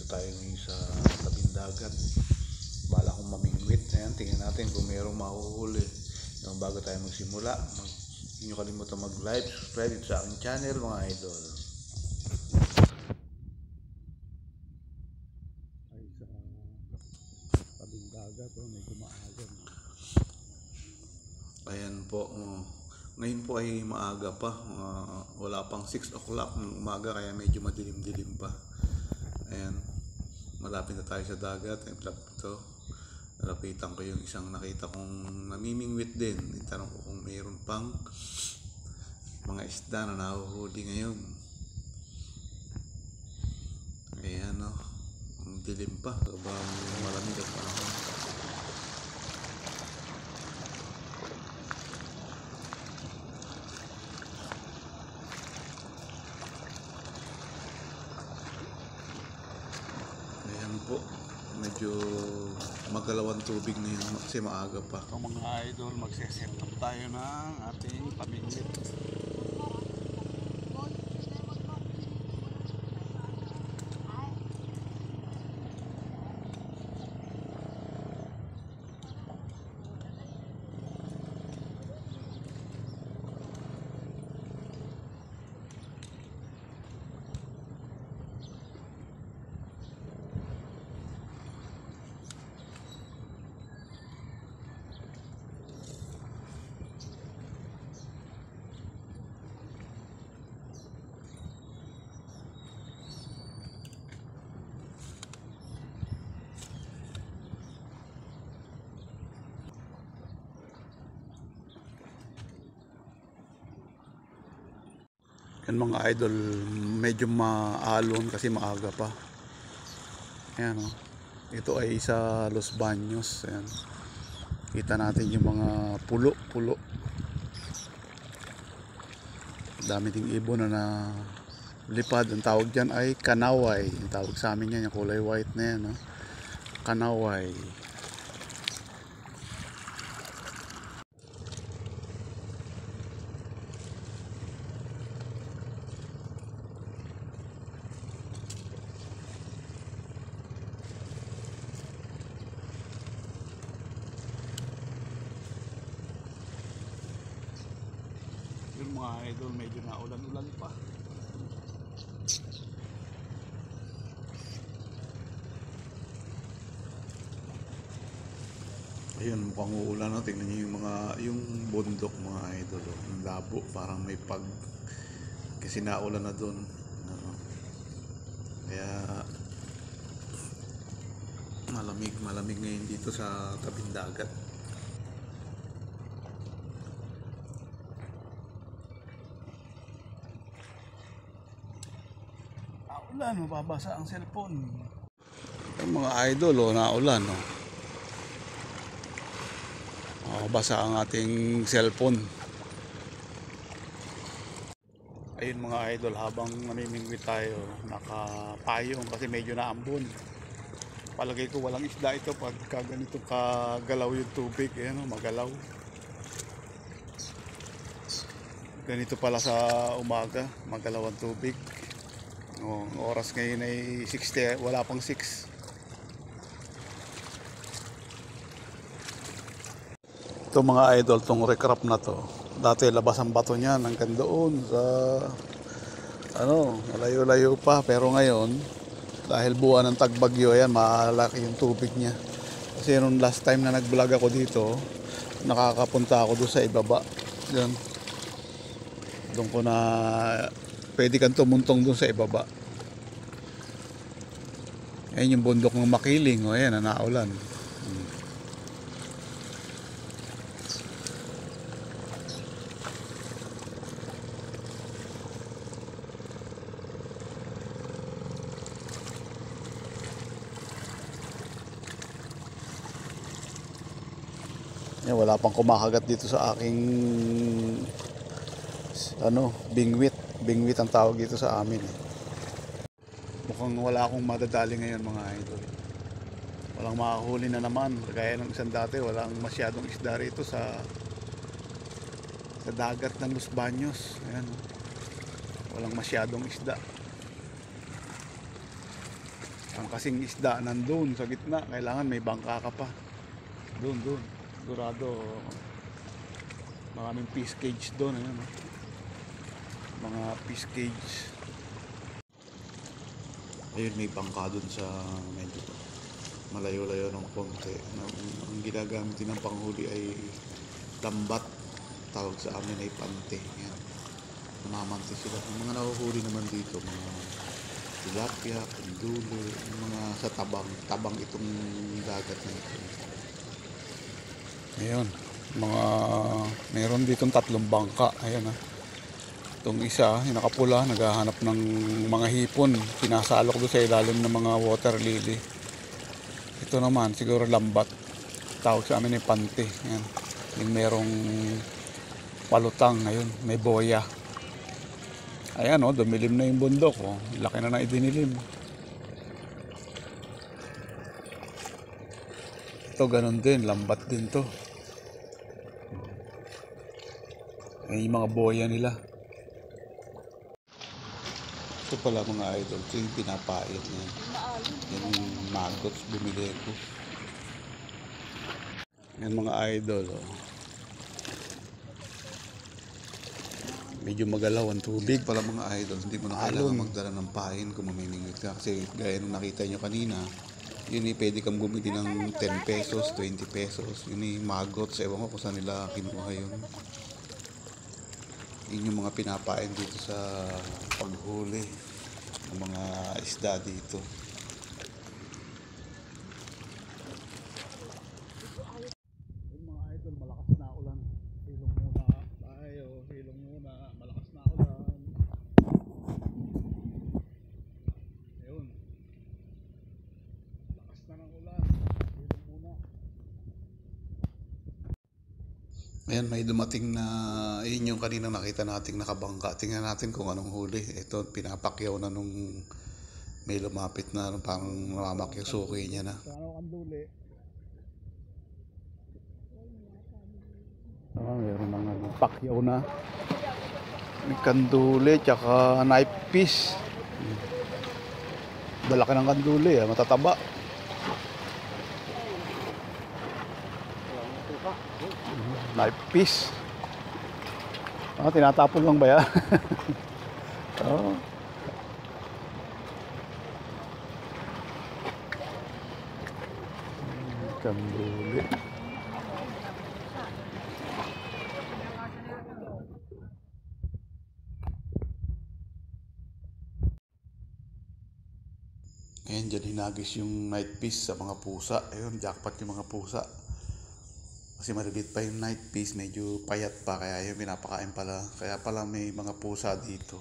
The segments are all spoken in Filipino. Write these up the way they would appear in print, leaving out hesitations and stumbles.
tayo ngayon sa tabing dagat. Bala kong mamingwit. Ayan, tingnan natin kung mayroong mahuhuli. Yung bago tayo magsimula, hindi nyo kalimutan mag-like, subscribe sa aking channel mga idol. Ay, sa tabing dagat, medyo maaga. Ayan po, ngayon po ay maaga pa, wala pang 6 o'clock ng umaga, kaya medyo madilim-dilim pa. Ayan, malapit na tayo sa dagat. Ito, nalapitan ko yung isang nakita kong namimingwit din. Itanong ko kung mayroon pang mga isda na nahuhuli ngayon. Ayan o, ang dilim pa, sobrang malamig at panahon. Po, medyo magalawan tubig ngayon kasi maaga pa. So, mga idol, magsiset up tayo ng ating pamingwit. Yan mga idol, medyo maalon kasi maaga pa. Ayan o, ito ay sa Los Baños. Ayan, kita natin yung mga pulo. Dami ding ibon na lipad. Ang tawag dyan ay kanaway. Ang tawag sa amin yan, yung kulay white na yan, kanaway. Yung mga idol, medyo naulan-ulan pa. Ayun, mukhang uulan na. Tingnan nyo yung bundok mga idol. Ang labo, parang may kasi naulan na doon. Kaya malamig ngayon dito sa tabing dagat. Naulan, mababasa ang cellphone. Yung mga idol, naulan, basa ang ating cellphone. Ayun mga idol, habang namimingwit tayo, nakapayong kasi medyo naambon. Palagay ko walang isda ito pagka ganito kagalaw yung tubig. Ayan, magalaw. Ganito pala sa umaga, magalaw ang tubig. Oras ngayon ay 6, wala pang 6. Ito mga idol, tong recrop na to, dati labas ang bato niyan hanggang doon sa malayo-layo pa, pero ngayon dahil buwan ng tagbagyo, ayan, malaki yung tubig niya. Kasi nung last time na nag-vlog ako dito, nakakapunta ako doon sa ibaba. Doon ko na pwede kang tumuntong doon sa ibaba. Ayan yung bundok ng Makiling, ayan, naulan. Wala pang kumakagat dito sa aking bingwit ang tawag dito sa amin. Mukhang wala akong madadali ngayon mga idol. Walang makahuli na naman kagaya ng isang dati. Walang masyadong isda rito sa dagat ng Los Baños. Ayan, walang masyadong isda. Ang kasing isda nandun sa gitna, kailangan may bangka ka pa. Doon. Sigurado maraming fish cage doon. Ayan, oh. Mga fish cage. Ayun, may bangka doon sa medyo malayo-layo ng konti. Ang ginagamit din ng panghuli ay lambat. Tawag sa amin ay pante. Ayan. Namamante sila. Ang mga nahuhuli naman dito, mga tilapia, kandulo, mga sa tabang itong dagat na ito. Ayun, meron ditong 3 bangka. Ayun, itong isa, yung nakapula, naghahanap ng mga hipon, sinasalok doon sa ilalim ng mga water lily. Ito naman siguro lambat, tawag sa amin ay pante. Ayan. Yung merong palutang. Ayun, may boya. Ayan, dumilim na yung bundok, laki na idinilim. Ito ganun din, lambat din to. Ay, yung mga boya nila. Ito pala mga idol, ito yung pinapait niya. Yan yung maggots, bumili ko. Yan mga idol, medyo magalaw ang tubig pala mga idol. Hindi mo na kailangan magdala ng pain kung mamimingwit ka. Kasi gaya nung nakita nyo kanina, yun pwede kang bumili ng 10 pesos, 20 pesos. Yun maggots, ewan ko kung saan nila kinuha yun. Yun yung mga pinapain dito sa paghuli ng mga isda dito. Yung mga idol, malakas na ulan. Hilong muna tayo, hilong muna. Malakas na ulan. Ayun. Lakas na ng ulan. Hilong muna. Ayan, may dumating na, yun yung kanina nakita nating nakabangka. Tingnan natin kung anong huli. Ito, pinapakyaw na nung may lumapit na, parang namamakyaw suki niya na. Ano ang duli? Meron nang pakyaw na. May kanduli, tsaka knife fish. Dalaki ng kanduli, matataba. Knife fish. Tinatapon lang ba yan? Kanduli. Ayan, dyan hinagis yung night fish sa mga pusa. Ayun, jackpot yung mga pusa. Kasi maliliit pa yung night fish, medyo payat pa, kaya yung pinapakain pala. Kaya pala may mga pusa dito.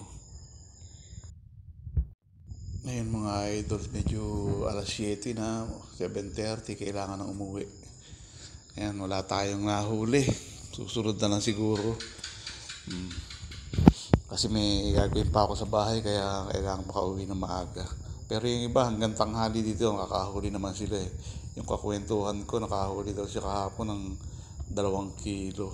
Ngayon mga idol, medyo alas 7 na, 7:30, kailangan na umuwi. Ayan, wala tayong nahuli. Susunod na lang siguro. Kasi may gagawin pa ako sa bahay, kaya kailangan makauwi ng maaga. Pero yung iba hanggang tanghali dito, nakakahuli naman sila. Yung kakwentuhan ko, nakahuli daw siya kahapon ng 2 kilo.